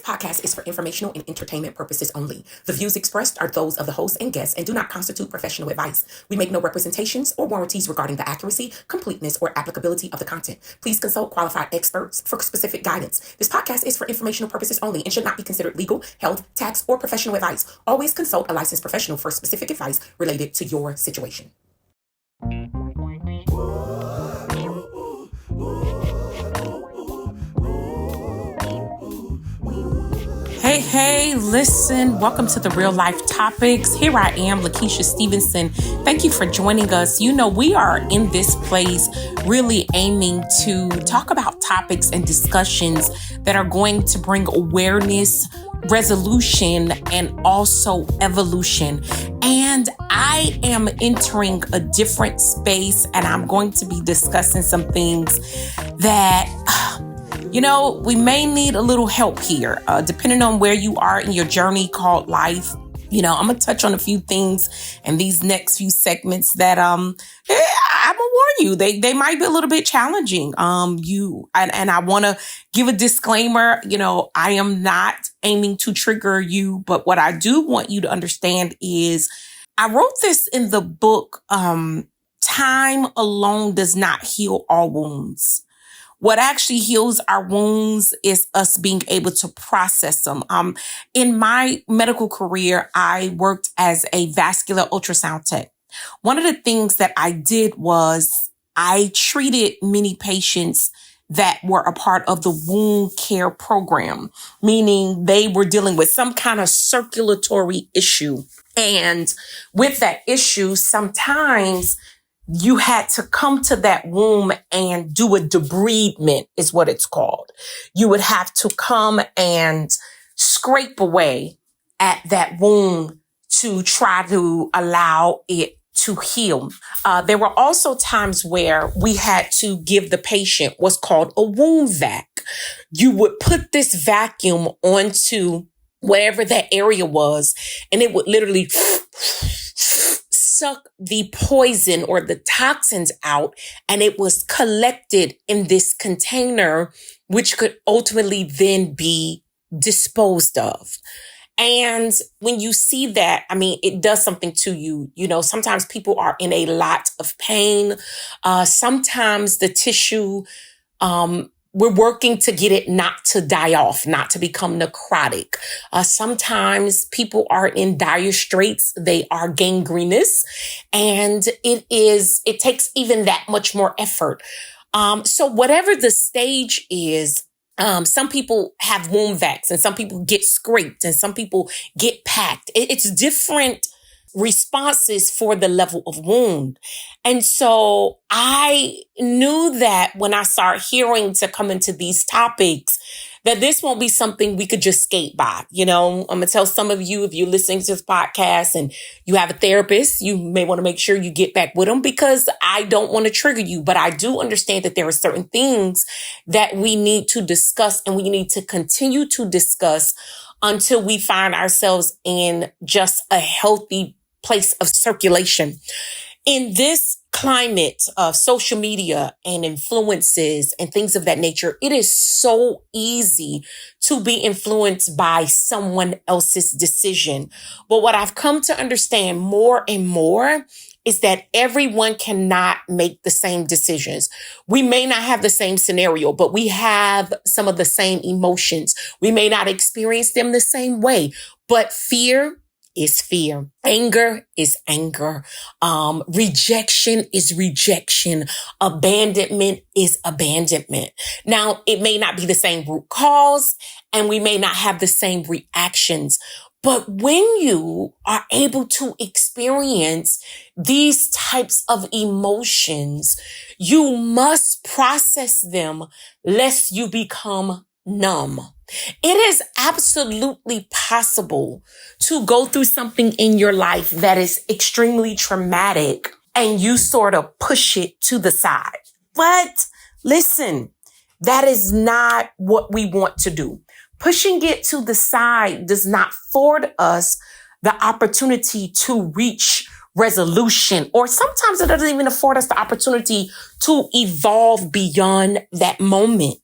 podcast is for informational and entertainment purposes only. The views expressed are those of the host and guests and do not constitute professional advice. We make no representations or warranties regarding the accuracy, completeness, or applicability of the content. Please consult qualified experts for specific guidance. This podcast is for informational purposes only and should not be considered legal, health, tax, or professional advice. Always consult a licensed professional for specific advice related to your situation. Hey, listen, welcome to the Real Life Topics. Here I am, Lakeisha Stevenson. Thank you for joining us. You know, we are in this place really aiming to talk about topics and discussions that are going to bring awareness, resolution, and also evolution. And I am entering a different space and I'm going to be discussing some things that we may need a little help here, depending on where you are in your journey called life. I'm going to touch on a few things in these next few segments that, I'm going to warn you, they might be a little bit challenging. And I want to give a disclaimer, I am not aiming to trigger you, but what I do want you to understand is I wrote this in the book, Time Alone Does Not Heal All Wounds. What actually heals our wounds is us being able to process them. In my medical career, I worked as a vascular ultrasound tech. One of the things that I did was I treated many patients that were a part of the wound care program, meaning they were dealing with some kind of circulatory issue. And with that issue, sometimes you had to come to that wound and do a debridement is what it's called. You would have to come and scrape away at that wound to try to allow it to heal. There were also times where we had to give the patient what's called a wound vac. You would put this vacuum onto wherever that area was, and it would literally suck the poison or the toxins out, and it was collected in this container, which could ultimately then be disposed of. And when you see that, it does something to you. Sometimes people are in a lot of pain. Sometimes the tissue, we're working to get it not to die off, not to become necrotic. Sometimes people are in dire straits. They are gangrenous, and it takes even that much more effort. So whatever the stage is, some people have wound vacs and some people get scraped and some people get packed. It's different responses for the level of wound. And so I knew that when I start hearing to come into these topics, that this won't be something we could just skate by. I'm going to tell some of you, if you're listening to this podcast and you have a therapist, you may want to make sure you get back with them, because I don't want to trigger you. But I do understand that there are certain things that we need to discuss and we need to continue to discuss until we find ourselves in just a healthy place of circulation. In this climate of social media and influences and things of that nature, it is so easy to be influenced by someone else's decision. But what I've come to understand more and more is that everyone cannot make the same decisions. We may not have the same scenario, but we have some of the same emotions. We may not experience them the same way, but fear is fear. Anger is anger. Rejection is rejection. Abandonment is abandonment. Now, it may not be the same root cause and we may not have the same reactions, but when you are able to experience these types of emotions, you must process them lest you become numb. It is absolutely possible to go through something in your life that is extremely traumatic and you sort of push it to the side. But listen, that is not what we want to do. Pushing it to the side does not afford us the opportunity to reach resolution, or sometimes it doesn't even afford us the opportunity to evolve beyond that moment.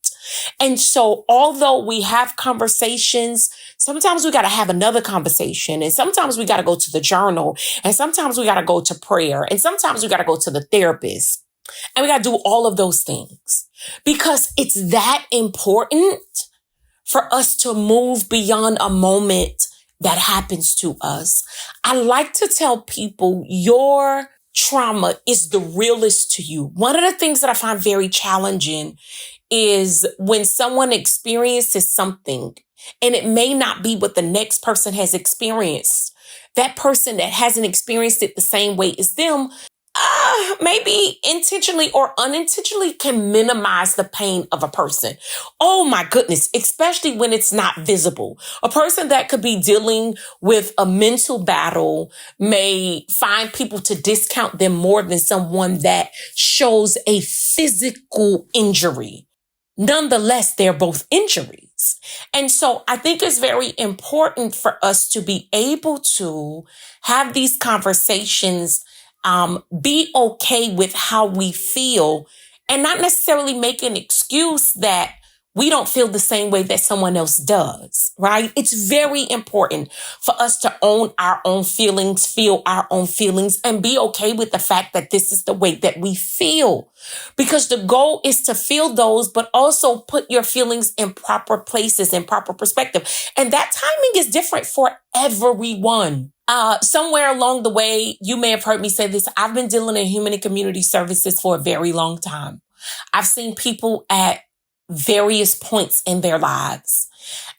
And so although we have conversations, sometimes we got to have another conversation, and sometimes we got to go to the journal, and sometimes we got to go to prayer, and sometimes we got to go to the therapist, and we got to do all of those things because it's that important for us to move beyond a moment that happens to us. I like to tell people your trauma is the realest to you. One of the things that I find very challenging is when someone experiences something and it may not be what the next person has experienced. That person that hasn't experienced it the same way as them, maybe intentionally or unintentionally can minimize the pain of a person. Oh my goodness, especially when it's not visible. A person that could be dealing with a mental battle may find people to discount them more than someone that shows a physical injury. Nonetheless, they're both injuries. And so I think it's very important for us to be able to have these conversations, be okay with how we feel and not necessarily make an excuse that we don't feel the same way that someone else does, right? It's very important for us to own our own feelings, feel our own feelings, and be okay with the fact that this is the way that we feel. Because the goal is to feel those, but also put your feelings in proper places, in proper perspective. And that timing is different for everyone. Somewhere along the way, you may have heard me say this. I've been dealing in human and community services for a very long time. I've seen people at various points in their lives.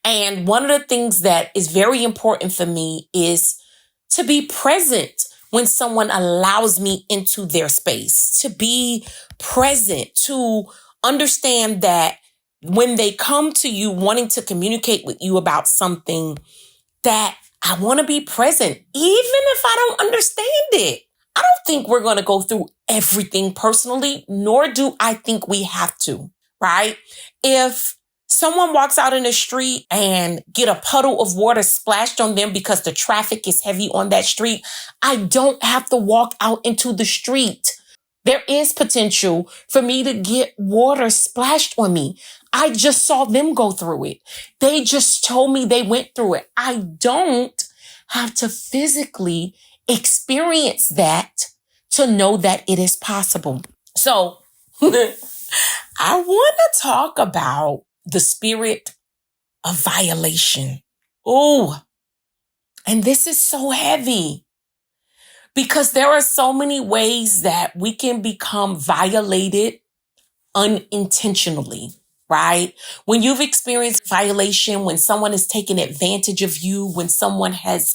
And one of the things that is very important for me is to be present when someone allows me into their space, to be present, to understand that when they come to you wanting to communicate with you about something, that I want to be present, even if I don't understand it. I don't think we're going to go through everything personally, nor do I think we have to. Right? If someone walks out in the street and get a puddle of water splashed on them because the traffic is heavy on that street, I don't have to walk out into the street. There is potential for me to get water splashed on me. I just saw them go through it. They just told me they went through it. I don't have to physically experience that to know that it is possible. So, I want to talk about the spirit of violation. Oh, and this is so heavy because there are so many ways that we can become violated unintentionally, right? When you've experienced violation, when someone has taken advantage of you, when someone has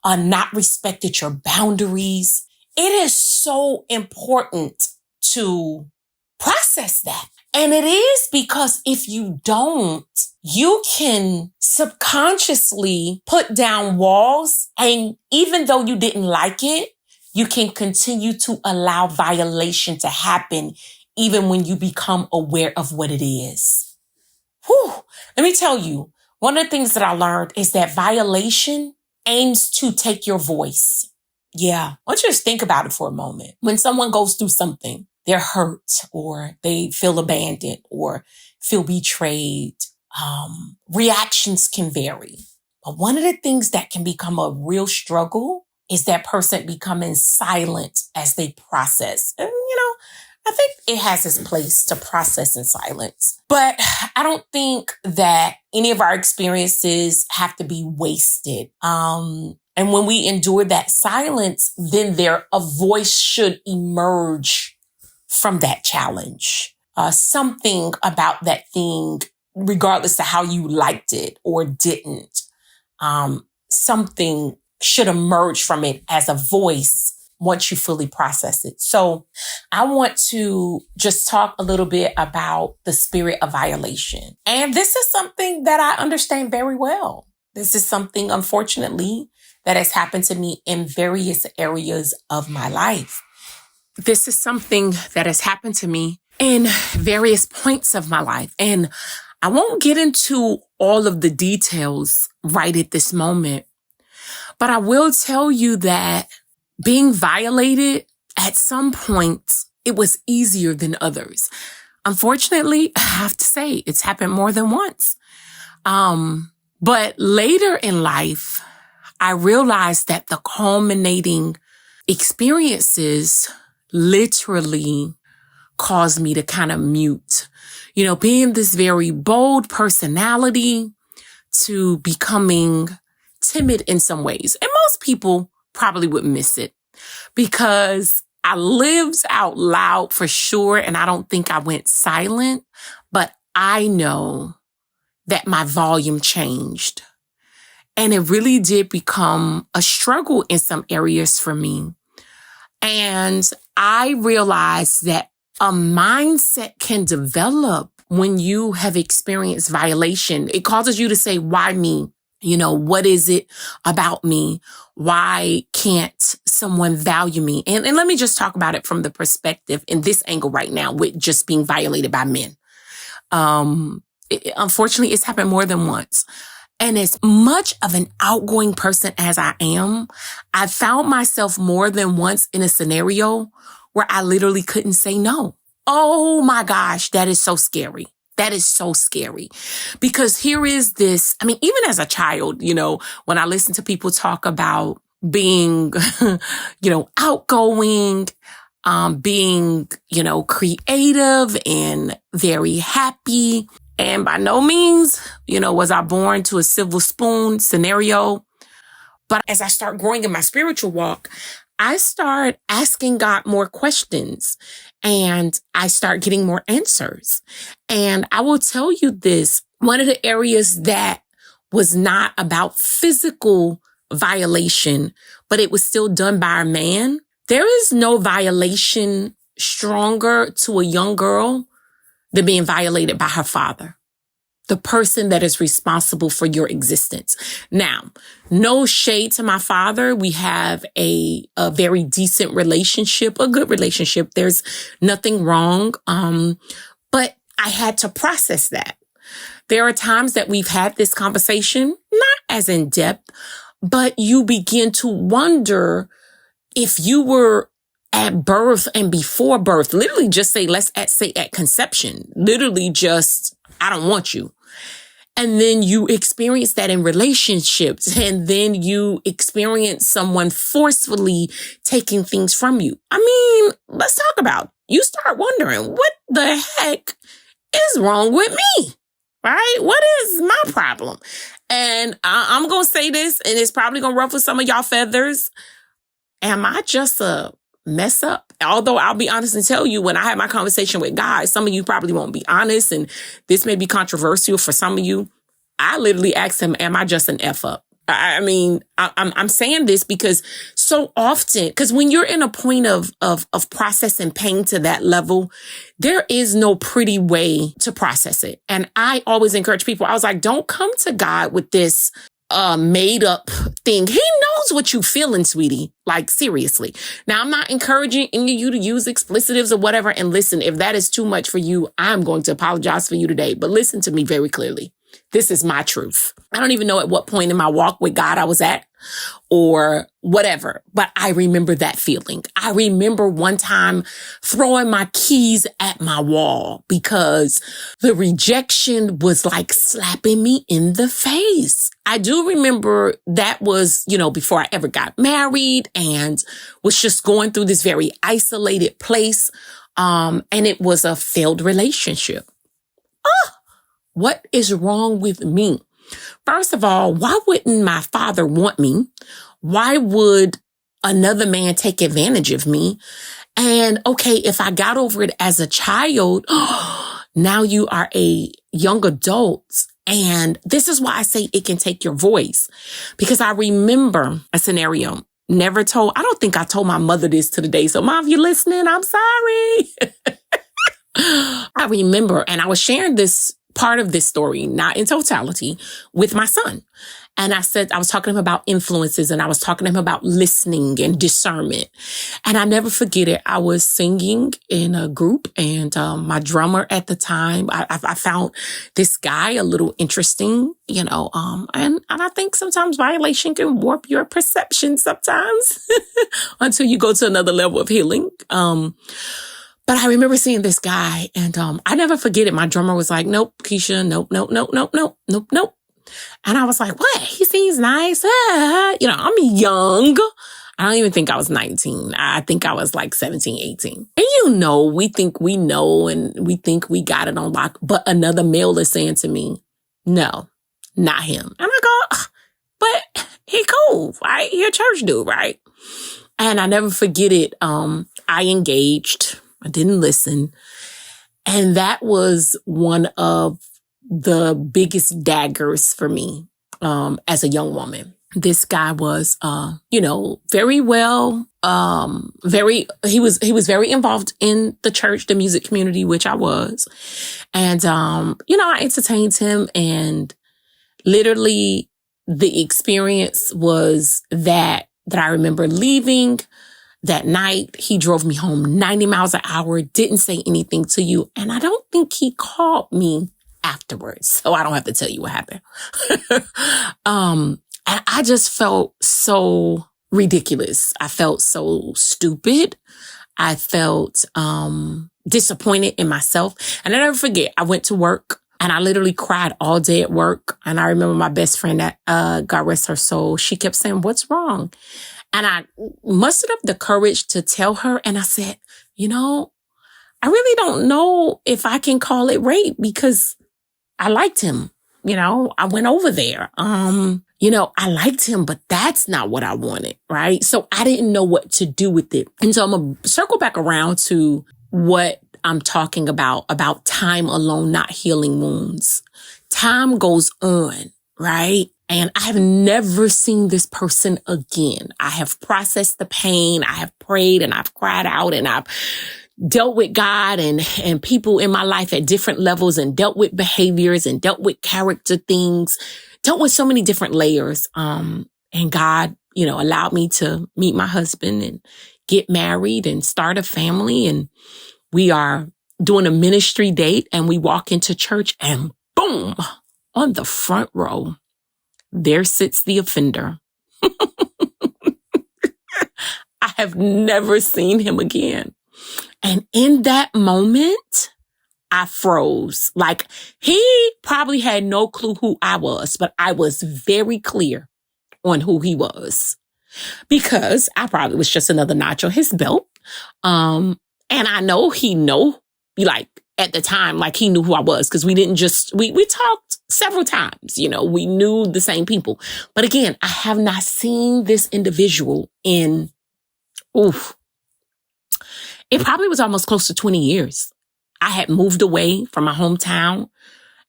not respected your boundaries, it is so important to process that. And it is because if you don't, you can subconsciously put down walls. And even though you didn't like it, you can continue to allow violation to happen even when you become aware of what it is. Whew. Let me tell you, one of the things that I learned is that violation aims to take your voice. Yeah. I want you to think about it for a moment. When someone goes through something, they're hurt or they feel abandoned or feel betrayed. Reactions can vary. But one of the things that can become a real struggle is that person becoming silent as they process. And, I think it has its place to process in silence. But I don't think that any of our experiences have to be wasted. And when we endure that silence, then a voice should emerge from that challenge. Something about that thing, regardless of how you liked it or didn't, something should emerge from it as a voice once you fully process it. So I want to just talk a little bit about the spirit of violation. And this is something that I understand very well. This is something, unfortunately, that has happened to me in various areas of my life. This is something that has happened to me in various points of my life. And I won't get into all of the details right at this moment, but I will tell you that being violated at some points, it was easier than others. unfortunately, I have to say it's happened more than once. But later in life, I realized that the culminating experiences literally caused me to kind of mute, being this very bold personality to becoming timid in some ways. And most people probably would miss it because I lived out loud for sure. And I don't think I went silent, but I know that my volume changed. And it really did become a struggle in some areas for me. And I realized that a mindset can develop when you have experienced violation. It causes you to say, why me? What is it about me? Why can't someone value me? And let me just talk about it from the perspective in this angle right now with just being violated by men. Unfortunately, it's happened more than once. And as much of an outgoing person as I am, I found myself more than once in a scenario where I literally couldn't say no. Oh my gosh, that is so scary. That is so scary because here is this. I mean, even as a child, when I listen to people talk about being, outgoing, being, creative and very happy. And by no means, was I born to a silver spoon scenario. But as I start growing in my spiritual walk, I start asking God more questions and I start getting more answers. And I will tell you this, one of the areas that was not about physical violation, but it was still done by a man. There is no violation stronger to a young girl than being violated by her father, the person that is responsible for your existence. Now, no shade to my father. We have a very decent relationship, a good relationship. There's nothing wrong. But I had to process that. There are times that we've had this conversation, not as in depth, but you begin to wonder if you were at birth and before birth, literally just say, say at conception, literally just, I don't want you. And then you experience that in relationships, and then you experience someone forcefully taking things from you. I mean, let's talk about, you start wondering, what the heck is wrong with me? Right? What is my problem? And I'm going to say this, and it's probably going to ruffle some of y'all feathers. Am I just a mess up? Although I'll be honest and tell you, when I had my conversation with God, some of you probably won't be honest, and this may be controversial for some of you. I literally asked him, am I just an F up? I'm saying this because so often, because when you're in a point of processing pain to that level, there is no pretty way to process it. And I always encourage people, I was like, don't come to God with this made up thing. He knows what you feeling, sweetie. Like, seriously. Now, I'm not encouraging any of you to use explicitives or whatever. And listen, if that is too much for you, I'm going to apologize for you today. But listen to me very clearly. This is my truth. I don't even know at what point in my walk with God I was at or whatever, but I remember that feeling. I remember one time throwing my keys at my wall because the rejection was like slapping me in the face. I do remember that was, before I ever got married and was just going through this very isolated place. And it was a failed relationship. What is wrong with me? First of all, why wouldn't my father want me? Why would another man take advantage of me? And okay, if I got over it as a child, now you are a young adult. And this is why I say it can take your voice. Because I remember a scenario, I don't think I told my mother this to the day. So Mom, if you're listening, I'm sorry. I remember, and I was sharing this part of this story, not in totality, with my son. And I was talking to him about influences, and I was talking to him about listening and discernment. And I never forget it. I was singing in a group, and my drummer at the time, I found this guy a little interesting, and I think sometimes violation can warp your perception sometimes until you go to another level of healing. But I remember seeing this guy, and I never forget it. My drummer was like, "Nope, Keisha, nope, nope, nope, nope, nope, nope, nope." And I was like, "What? He seems nice." I'm young. I don't even think I was 19. I think I was like 17, 18. And we think we know and we think we got it on lock. But another male is saying to me, "No, not him." And I go, "But he cool, right? He a church dude, right?" And I never forget it. I engaged. I didn't listen. And that was one of the biggest daggers for me as a young woman. This guy was, very well, he was very involved in the church, the music community, which I was. And, I entertained him, and literally the experience was that I remember leaving that night. He drove me home 90 miles an hour, didn't say anything to you. And I don't think he called me afterwards. So I don't have to tell you what happened. And I just felt so ridiculous. I felt so stupid. I felt disappointed in myself. And I never forget, I went to work and I literally cried all day at work. And I remember my best friend that, God rest her soul, she kept saying, "What's wrong?" And I mustered up the courage to tell her. And I said, I really don't know if I can call it rape because I liked him. I went over there. I liked him, but that's not what I wanted, right? So I didn't know what to do with it. And so I'm going to circle back around to what I'm talking about time alone, not healing wounds. Time goes on, right? And I have never seen this person again. I have processed the pain. I have prayed and I've cried out and I've dealt with God and people in my life at different levels and dealt with behaviors and dealt with character things, dealt with so many different layers. And God, allowed me to meet my husband and get married and start a family. And we are doing a ministry date and we walk into church and boom, on the front row, there sits the offender. I have never seen him again. And in that moment, I froze. Like, he probably had no clue who I was, but I was very clear on who he was because I probably was just another notch on his belt. And I know he at the time, he knew who I was because we didn't we talked several times, we knew the same people. But again, I have not seen this individual in, it probably was almost close to 20 years. I had moved away from my hometown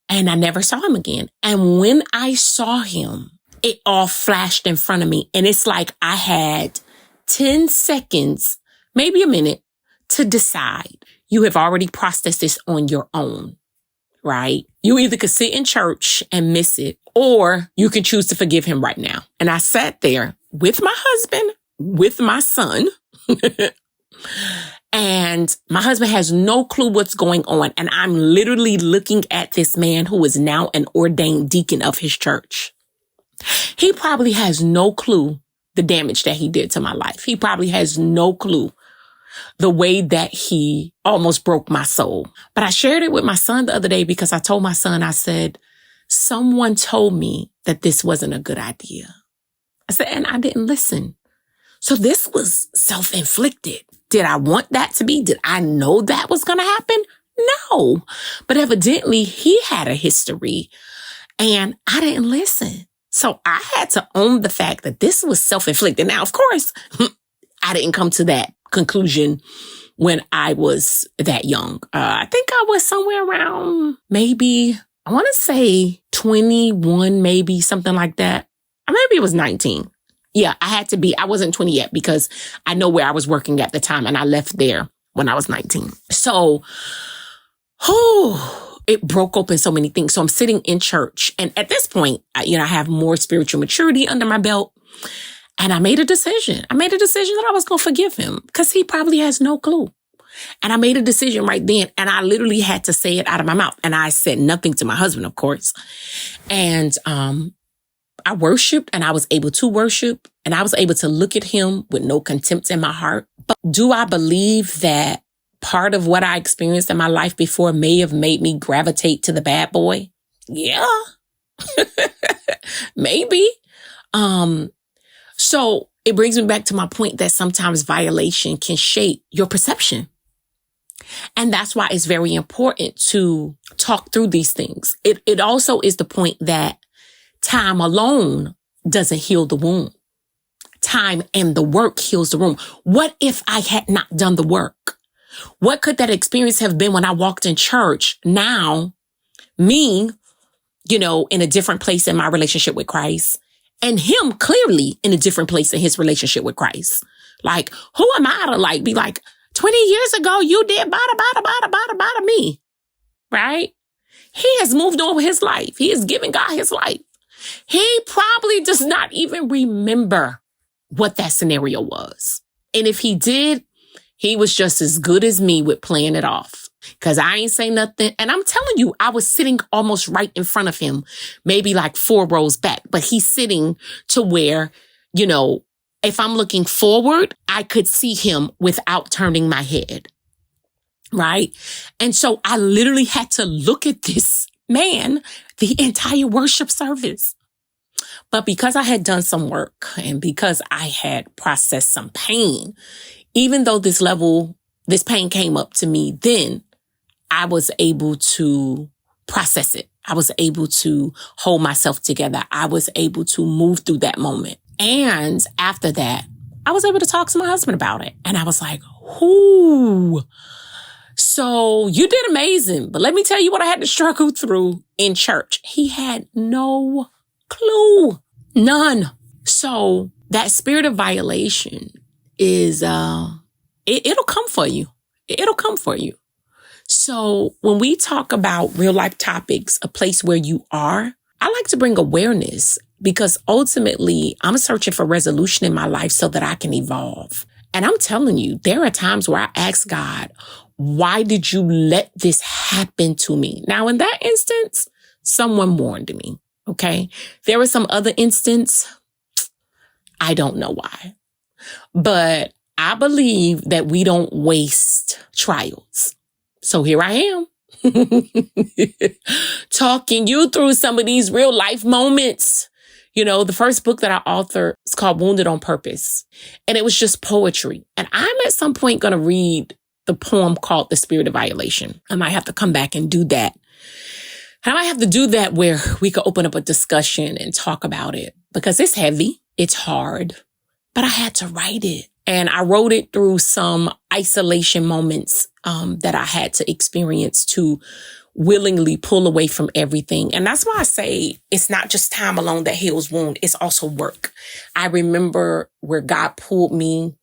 and I never saw him again. And when I saw him, it all flashed in front of me. And it's like I had 10 seconds, maybe a minute, to decide. You have already processed this on your own, right? You either could sit in church and miss it, or you can choose to forgive him right now. And I sat there with my husband, with my son, and my husband has no clue what's going on. And I'm literally looking at this man who is now an ordained deacon of his church. He probably has no clue the damage that he did to my life. He probably has no clue the way that he almost broke my soul. But I shared it with my son the other day because I told my son, I said, someone told me that this wasn't a good idea. I said, and I didn't listen. So this was self-inflicted. Did I want that to be? Did I know that was going to happen? No. But evidently he had a history and I didn't listen. So I had to own the fact that this was self-inflicted. Now, of course, I didn't come to that conclusion when I was that young. I think I was somewhere around maybe, I want to say 21, maybe something like that. Or maybe it was 19. Yeah, I wasn't 20 yet because I know where I was working at the time and I left there when I was 19. So, it broke open so many things. So I'm sitting in church and at this point, I have more spiritual maturity under my belt. And I made a decision. That I was going to forgive him because he probably has no clue. And I made a decision right then. And I literally had to say it out of my mouth. And I said nothing to my husband, of course. And I worshiped and I was able to worship and I was able to look at him with no contempt in my heart. But do I believe that part of what I experienced in my life before may have made me gravitate to the bad boy? Yeah, maybe. So it brings me back to my point that sometimes violation can shape your perception. And that's why it's very important to talk through these things. It also is the point that time alone doesn't heal the wound. Time and the work heals the wound. What if I had not done the work? What could that experience have been when I walked in church? Now, me, in a different place in my relationship with Christ, and him clearly in a different place in his relationship with Christ. Like, who am I to be like, 20 years ago, you did bada me, right? He has moved on with his life. He has given God his life. He probably does not even remember what that scenario was. And if he did, he was just as good as me with playing it off. Because I ain't say nothing. And I'm telling you, I was sitting almost right in front of him, maybe like 4 rows back. But he's sitting to where, if I'm looking forward, I could see him without turning my head. Right? And so I literally had to look at this man the entire worship service. But because I had done some work and because I had processed some pain, even though this pain came up to me then, I was able to process it. I was able to hold myself together. I was able to move through that moment. And after that, I was able to talk to my husband about it. And I was like, "Ooh, so you did amazing. But let me tell you what I had to struggle through in church." He had no clue. None. So that spirit of violation is, it'll come for you. It'll come for you. So when we talk about real life topics, a place where you are, I like to bring awareness because ultimately I'm searching for resolution in my life so that I can evolve. And I'm telling you, there are times where I ask God, why did you let this happen to me? Now, in that instance, someone warned me. Okay. There was some other instance. I don't know why, but I believe that we don't waste trials. So here I am talking you through some of these real life moments. The first book that I authored is called Wounded on Purpose. And it was just poetry. And I'm at some point going to read the poem called The Spirit of Violation. I might have to come back and do that. And I might have to do that where we could open up a discussion and talk about it because it's heavy. It's hard, but I had to write it. And I wrote it through some isolation moments that I had to experience to willingly pull away from everything. And that's why I say it's not just time alone that heals wound. It's also work. I remember where God pulled me.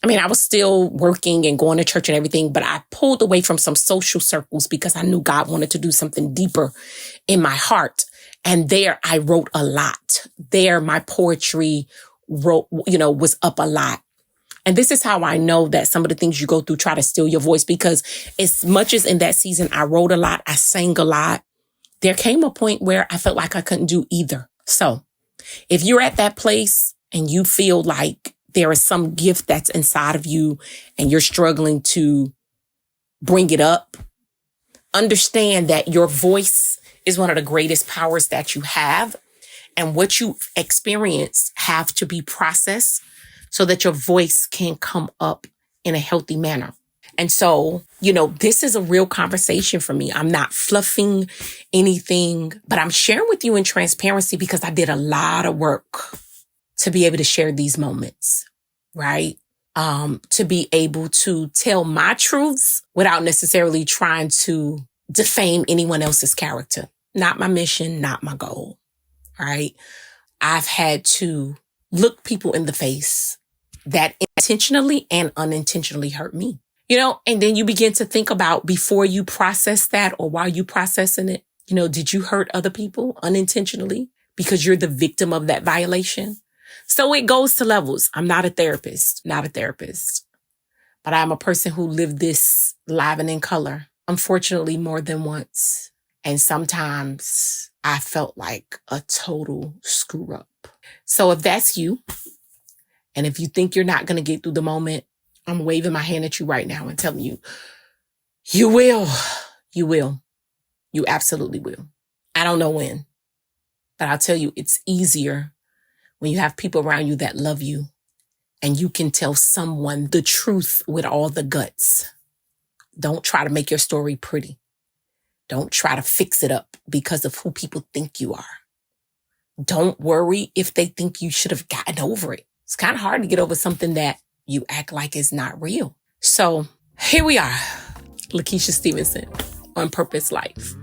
I was still working and going to church and everything, but I pulled away from some social circles because I knew God wanted to do something deeper in my heart. And there I wrote a lot. There my poetry was up a lot. And this is how I know that some of the things you go through try to steal your voice, because as much as in that season I wrote a lot, I sang a lot, there came a point where I felt like I couldn't do either. So if you're at that place and you feel like there is some gift that's inside of you and you're struggling to bring it up, understand that your voice is one of the greatest powers that you have. And what you experience have to be processed so that your voice can come up in a healthy manner. And so, this is a real conversation for me. I'm not fluffing anything, but I'm sharing with you in transparency because I did a lot of work to be able to share these moments, right? To be able to tell my truths without necessarily trying to defame anyone else's character. Not my mission, not my goal, right? I've had to look people in the face that intentionally and unintentionally hurt me, and then you begin to think about before you process that or while you processing it, did you hurt other people unintentionally because you're the victim of that violation? So it goes to levels. I'm not a therapist, but I'm a person who lived this live and in color, unfortunately, more than once. And sometimes I felt like a total screw up. So if that's you, and if you think you're not going to get through the moment, I'm waving my hand at you right now and telling you, You will. You will. You absolutely will. I don't know when, but I'll tell you, it's easier when you have people around you that love you and you can tell someone the truth with all the guts. Don't try to make your story pretty. Don't try to fix it up because of who people think you are. Don't worry if they think you should have gotten over it. It's kind of hard to get over something that you act like is not real. So here we are, Lakeisha Stevenson on Purpose Life.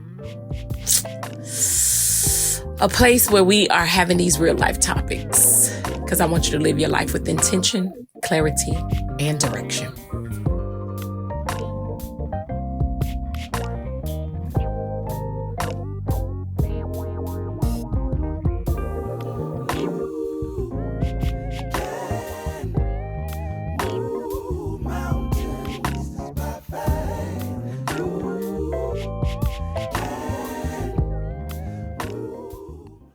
A place where we are having these real life topics because I want you to live your life with intention, clarity, and direction.